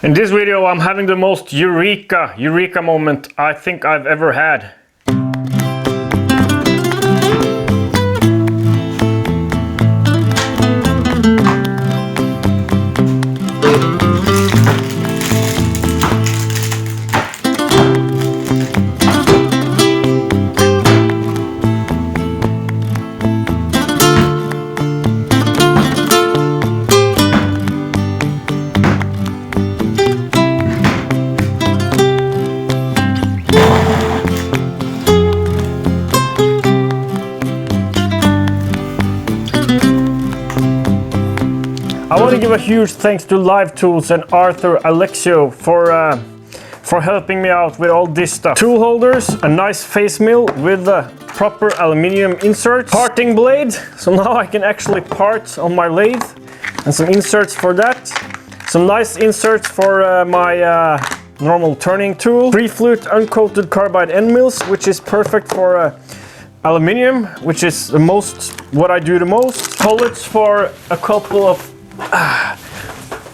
In this video I'm having the most Eureka moment I think I've ever had. I want to give a huge thanks to Live Tools and Arthur Alexio for helping me out with all this stuff. Tool holders, a nice face mill with a proper aluminium insert, parting blade, so now I can actually part on my lathe, and some inserts for that. Some nice inserts for my normal turning tool. 3-flute uncoated carbide end mills, which is perfect for aluminium, which is what I do the most. Collets for a couple of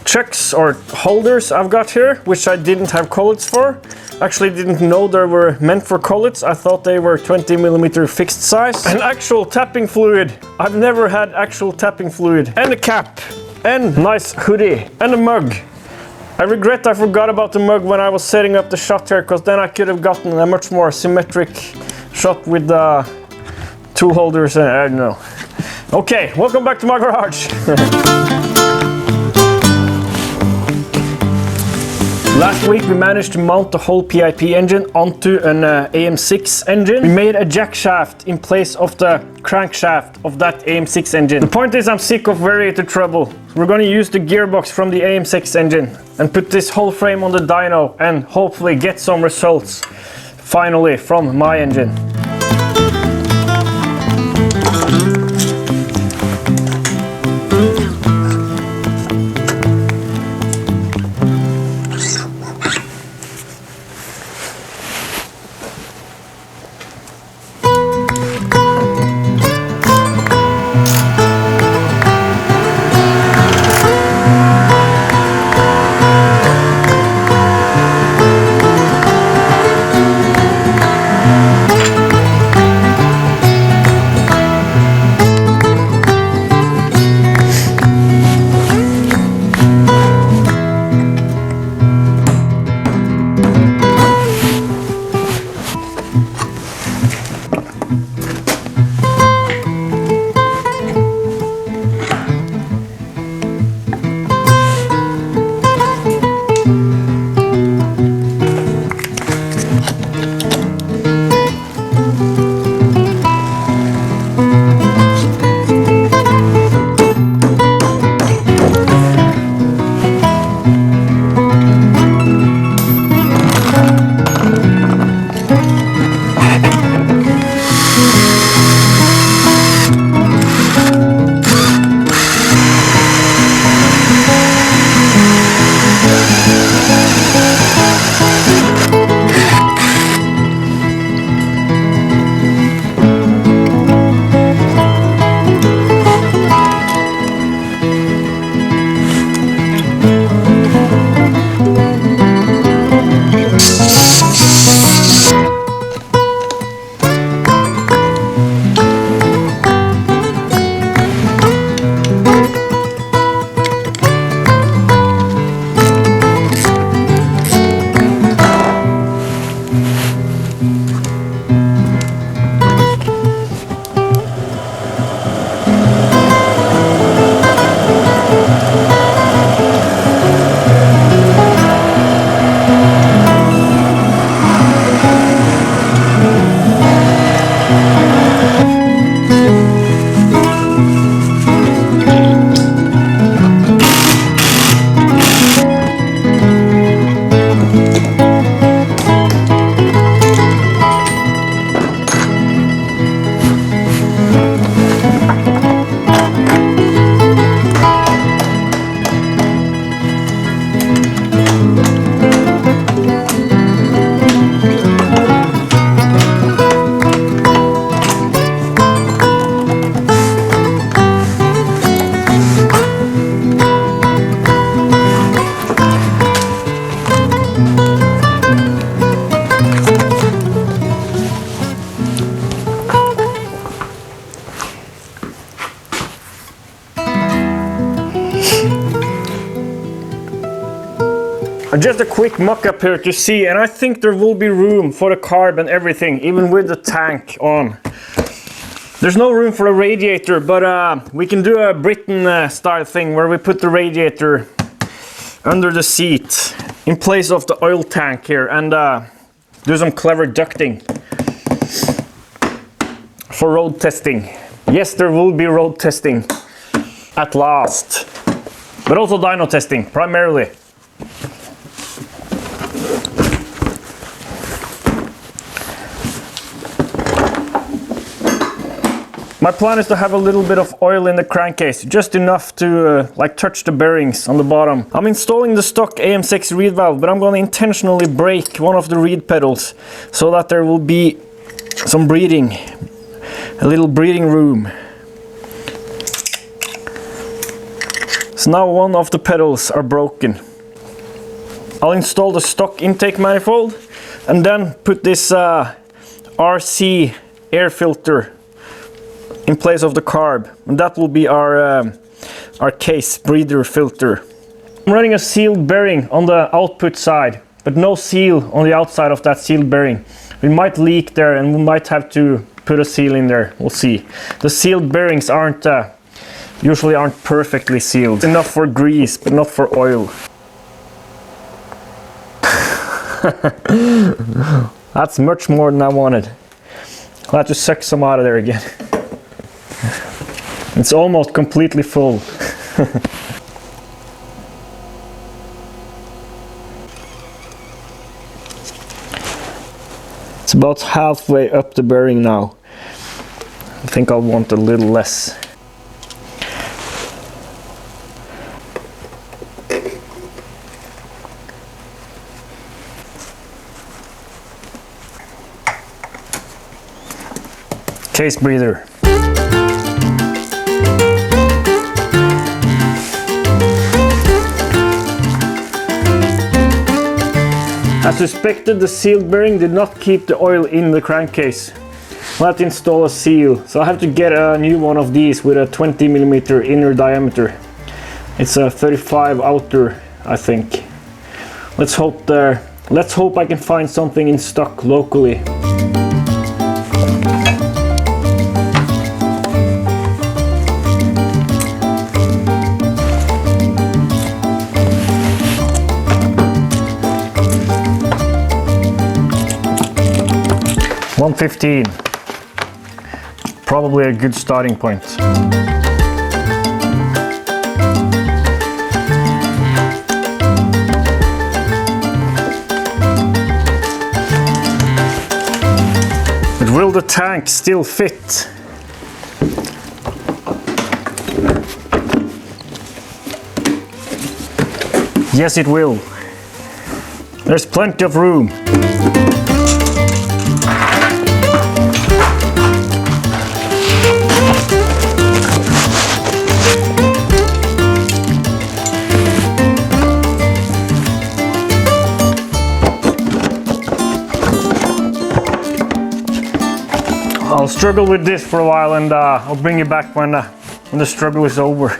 chucks or holders I've got here, which I didn't have collets for. Actually didn't know they were meant for collets. I thought they were 20mm fixed size. And actual tapping fluid. I've never had actual tapping fluid. And a cap. And nice hoodie. And a mug. I regret I forgot about the mug when I was setting up the shot here, because then I could have gotten a much more symmetric shot with the tool holders and I don't know. Okay, welcome back to my garage. Last week we managed to mount the whole PiP engine onto an AM6 engine. We made a jack shaft in place of the crankshaft of that AM6 engine. The point is I'm sick of variator trouble. We're going to use the gearbox from the AM6 engine and put this whole frame on the dyno and hopefully get some results finally from my engine. Just a quick mock-up here to see, and I think there will be room for the carb and everything, even with the tank on. There's no room for a radiator, but we can do a Britain style thing where we put the radiator under the seat in place of the oil tank here, and do some clever ducting for road testing. Yes, there will be road testing at last, but also dyno testing primarily. My plan is to have a little bit of oil in the crankcase, just enough to like touch the bearings on the bottom. I'm installing the stock AM6 reed valve, but I'm going to intentionally break one of the reed pedals so that there will be some breathing, a little breathing room. So now one of the pedals are broken. I'll install the stock intake manifold and then put this RC air filter in place of the carb, and that will be our case breather filter. I'm running a sealed bearing on the output side, but no seal on the outside of that sealed bearing. We might leak there and we might have to put a seal in there, we'll see. The sealed bearings usually aren't perfectly sealed. Enough for grease, but not for oil. That's much more than I wanted. I'll have to suck some out of there again. It's almost completely full. It's about halfway up the bearing now. I think I'll want a little less. Case breather. As suspected, the sealed bearing did not keep the oil in the crankcase. I'll have to install a seal, so I have to get a new one of these with a 20mm inner diameter. It's a 35 outer, I think. Let's hope I can find something in stock locally. $115, probably a good starting point. But will the tank still fit? Yes, it will. There's plenty of room. I'll struggle with this for a while, and I'll bring you back when the struggle is over.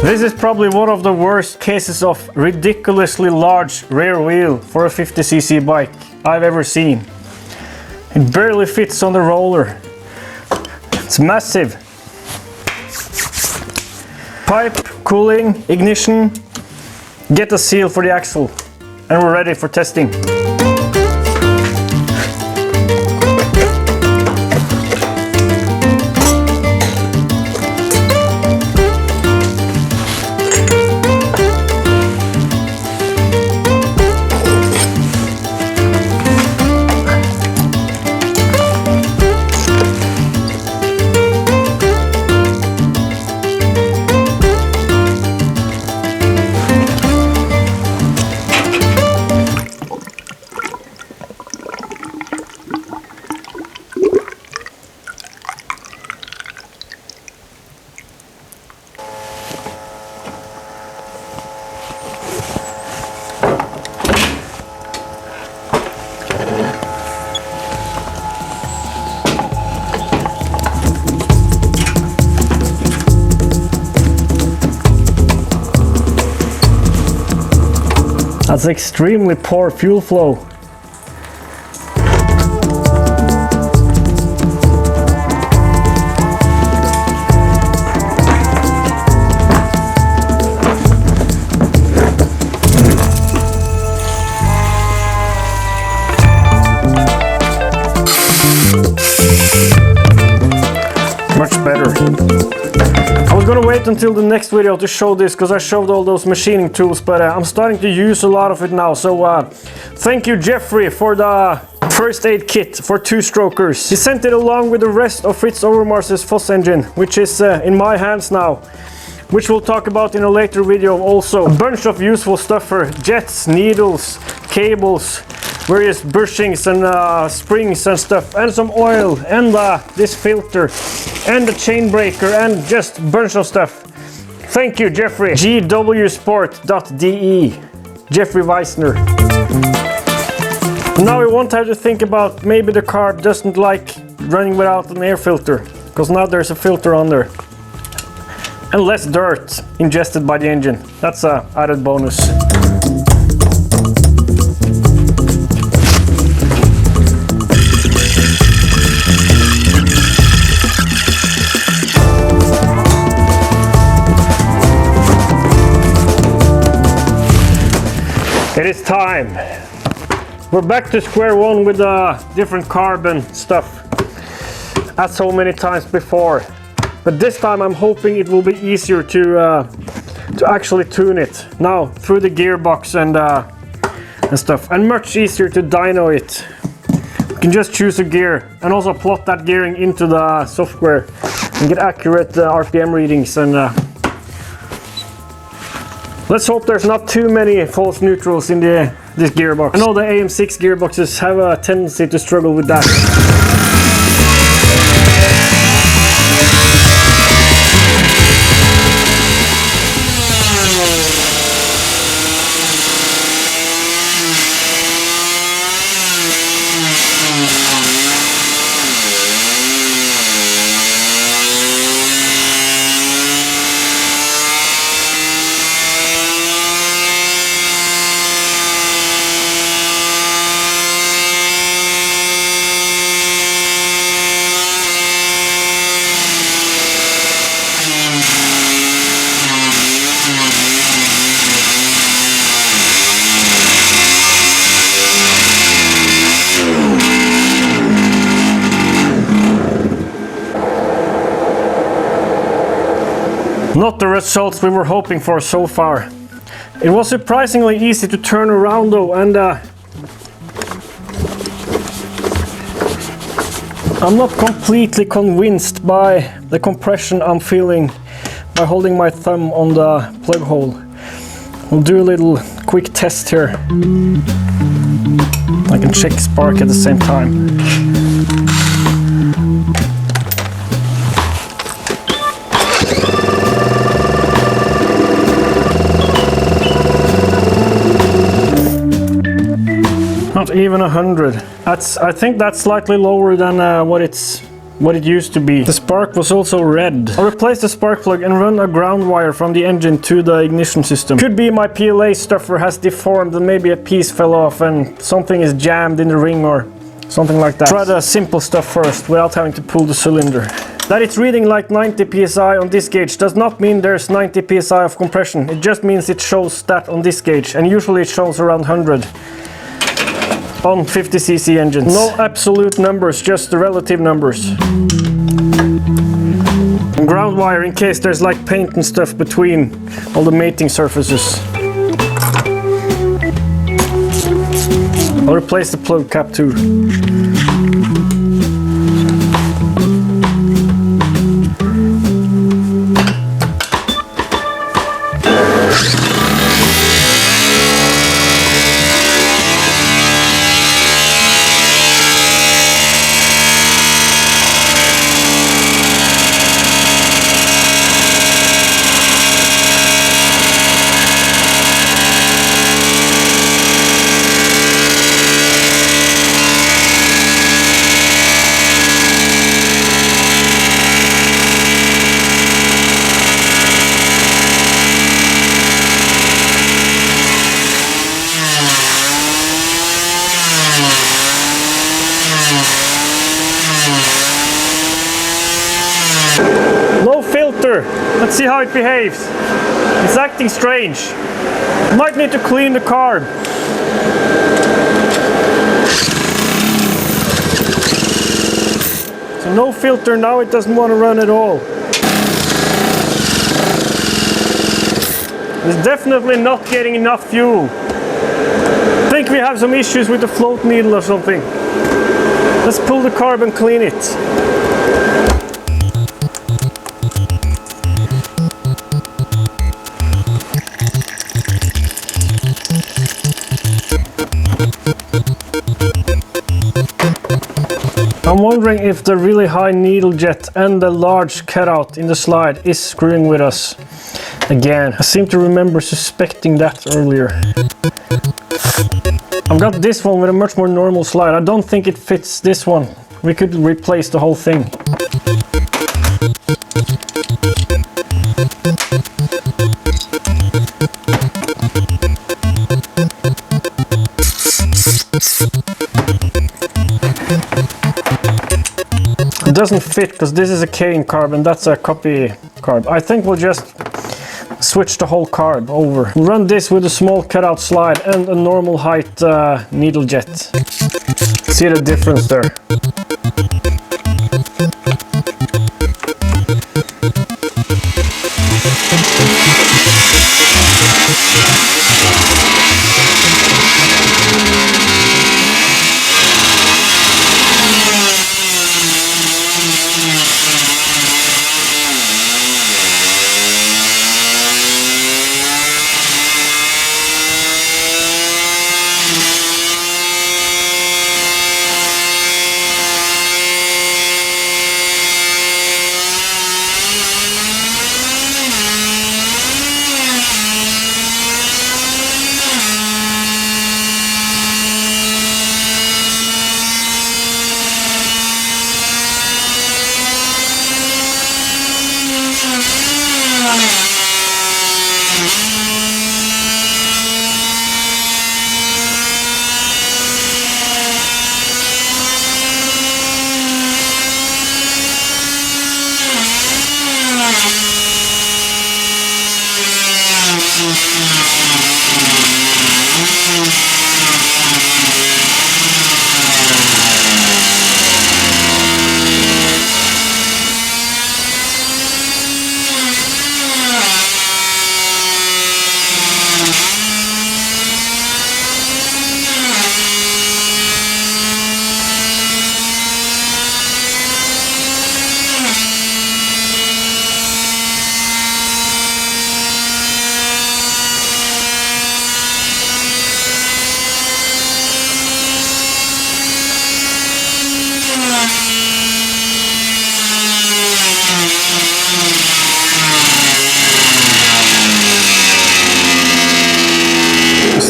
This is probably one of the worst cases of ridiculously large rear wheel for a 50cc bike I've ever seen. It barely fits on the roller. It's massive. Pipe, cooling, ignition, get a seal for the axle, and we're ready for testing. That's extremely poor fuel flow. Much better. I was gonna wait until the next video to show this because I showed all those machining tools, but I'm starting to use a lot of it now. So thank you, Jeffrey, for the first aid kit for two-strokers. He sent it along with the rest of Fritz Overmars's Foss engine, which is in my hands now, which we'll talk about in a later video also. A bunch of useful stuff for jets, needles, cables, various bushings and springs and stuff, and some oil, and this filter, and the chain breaker, and just a bunch of stuff. Thank you, Jeffrey. gwsport.de, Jeffrey Weissner. Now we won't have to think about maybe the carb doesn't like running without an air filter, because now there's a filter on there. And less dirt ingested by the engine. That's an added bonus. It is time. We're back to square one with different carbon stuff, as so many times before. But this time I'm hoping it will be easier to actually tune it now through the gearbox and stuff, and much easier to dyno it. You can just choose a gear and also plot that gearing into the software and get accurate RPM readings. And let's hope there's not too many false neutrals in this gearbox. I know the AM6 gearboxes have a tendency to struggle with that. Not the results we were hoping for so far. It was surprisingly easy to turn around though, and I'm not completely convinced by the compression I'm feeling by holding my thumb on the plug hole. We'll do a little quick test here. I can check spark at the same time. Not even 100. I think that's slightly lower than what it used to be. The spark was also red. I'll replace the spark plug and run a ground wire from the engine to the ignition system. Could be my PLA stuffer has deformed and maybe a piece fell off and something is jammed in the ring or something like that. Try the simple stuff first without having to pull the cylinder. That it's reading like 90 psi on this gauge does not mean there's 90 psi of compression. It just means it shows that on this gauge, and usually it shows around 100. On 50cc engines. No absolute numbers, just the relative numbers. And ground wire in case there's like paint and stuff between all the mating surfaces. I'll replace the plug cap too. filter. Let's see how it behaves. It's acting strange. Might need to clean the carb. So no filter now, it doesn't want to run at all. It's definitely not getting enough fuel. I think we have some issues with the float needle or something. Let's pull the carb and clean it. I'm wondering if the really high needle jet and the large cutout in the slide is screwing with us again. I seem to remember suspecting that earlier. I've got this one with a much more normal slide. I don't think it fits this one. We could replace the whole thing. It doesn't fit because this is a cane carb and that's a copy carb. I think we'll just switch the whole carb over. Run this with a small cutout slide and a normal height needle jet. See the difference there.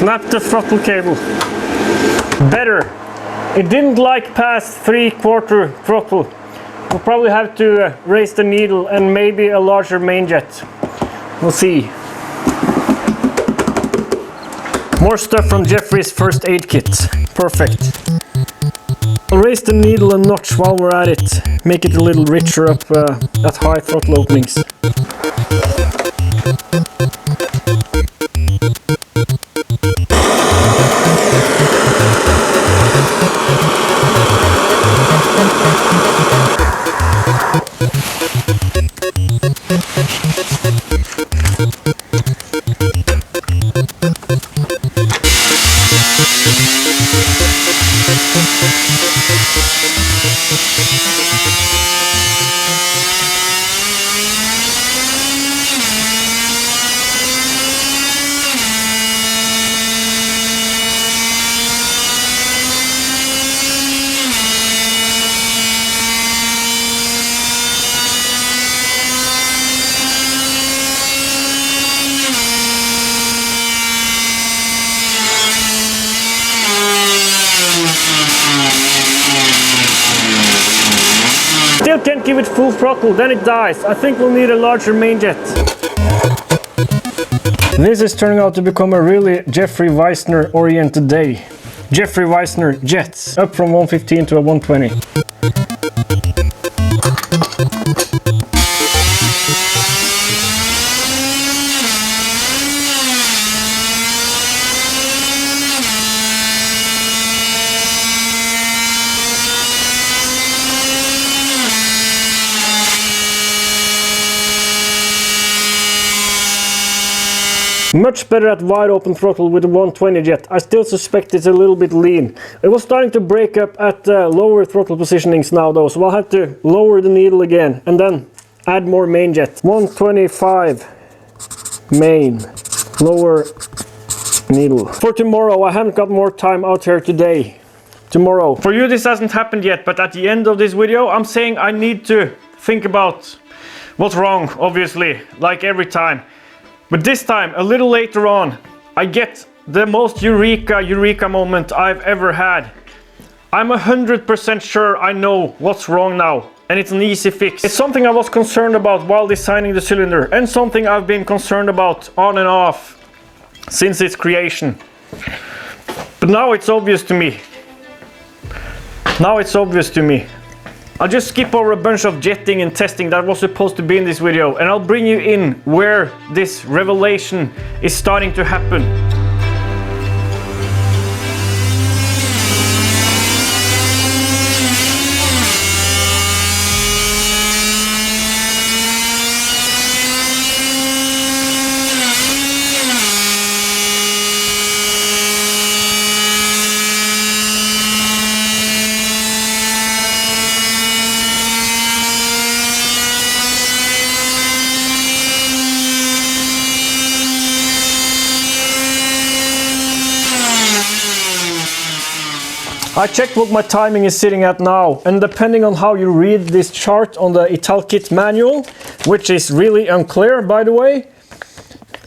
Snap the throttle cable. Better. It didn't like past 3/4 throttle. We'll probably have to raise the needle and maybe a larger main jet. We'll see. More stuff from Jeffrey's first aid kit. Perfect. I'll raise the needle a notch while we're at it. Make it a little richer up at high throttle openings. Still can't give it full throttle, then it dies. I think we'll need a larger main jet. This is turning out to become a really Jeffrey Weissner oriented day. Jeffrey Weissner jets, up from 115 to a 120. Much better at wide open throttle with the 120 jet. I still suspect it's a little bit lean. It was starting to break up at lower throttle positionings now though, so I'll have to lower the needle again and then add more main jet. 125 main, lower needle. For tomorrow, I haven't got more time out here today. Tomorrow. For you this hasn't happened yet, but at the end of this video I'm saying I need to think about what's wrong, obviously, like every time. But this time, a little later on, I get the most eureka moment I've ever had. I'm 100% sure I know what's wrong now, and it's an easy fix. It's something I was concerned about while designing the cylinder, and something I've been concerned about on and off since its creation. But now it's obvious to me. Now it's obvious to me. I'll just skip over a bunch of jetting and testing that was supposed to be in this video, and I'll bring you in where this revelation is starting to happen. I checked what my timing is sitting at now, and depending on how you read this chart on the Italkit manual, which is really unclear by the way,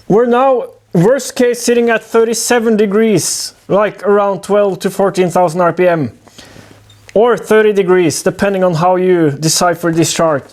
we're now worst case sitting at 37 degrees, like around 12 to 14,000 RPM, or 30 degrees depending on how you decipher this chart.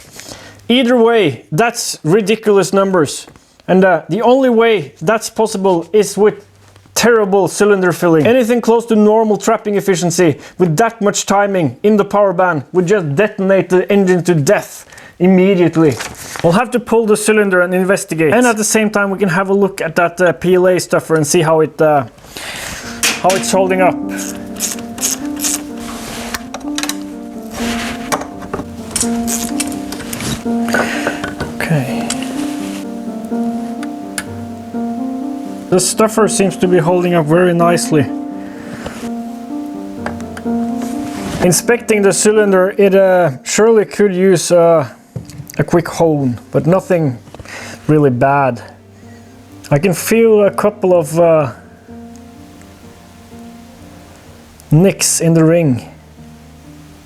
Either way, that's ridiculous numbers, and the only way that's possible is with terrible cylinder filling. Anything close to normal trapping efficiency with that much timing in the power band would just detonate the engine to death immediately. We'll have to pull the cylinder and investigate, and at the same time we can have a look at that PLA stuffer and see how it's holding up. Okay. The stuffer seems to be holding up very nicely. Inspecting the cylinder, it surely could use a quick hone, but nothing really bad. I can feel a couple of nicks in the ring.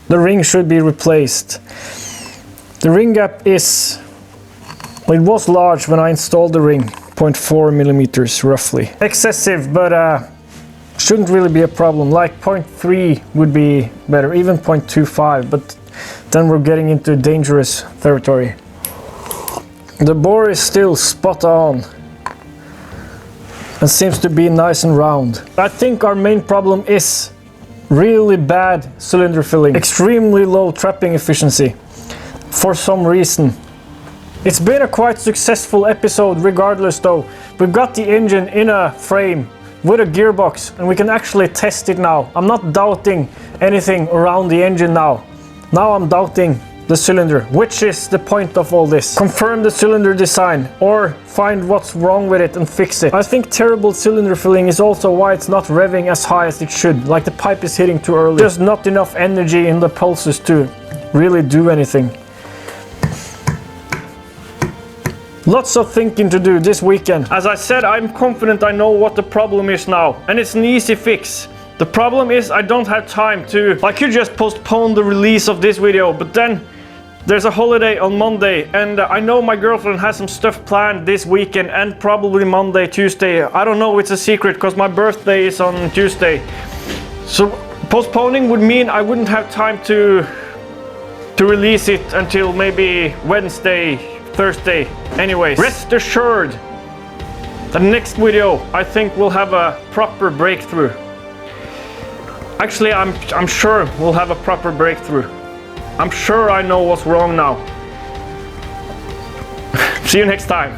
The ring should be replaced. The ring gap is, well, it was large when I installed the ring. 0.4 millimeters roughly. Excessive, but shouldn't really be a problem. Like 0.3 would be better, even 0.25, but then we're getting into dangerous territory. The bore is still spot on and seems to be nice and round. I think our main problem is really bad cylinder filling, extremely low trapping efficiency for some reason. It's been a quite successful episode regardless though. We've got the engine in a frame with a gearbox and we can actually test it now. I'm not doubting anything around the engine now. Now I'm doubting the cylinder, which is the point of all this. Confirm the cylinder design or find what's wrong with it and fix it. I think terrible cylinder filling is also why it's not revving as high as it should. Like the pipe is hitting too early. There's not enough energy in the pulses to really do anything. Lots of thinking to do this weekend. As I said, I'm confident I know what the problem is now, and it's an easy fix. The problem is I don't have time to... I could just postpone the release of this video, but then there's a holiday on Monday, and I know my girlfriend has some stuff planned this weekend and probably Monday, Tuesday. I don't know, it's a secret because my birthday is on Tuesday. So postponing would mean I wouldn't have time to release it until maybe Wednesday, Thursday. Anyways, rest assured, the next video I think will have a proper breakthrough. Actually, I'm sure we'll have a proper breakthrough. I'm sure I know what's wrong now. See you next time.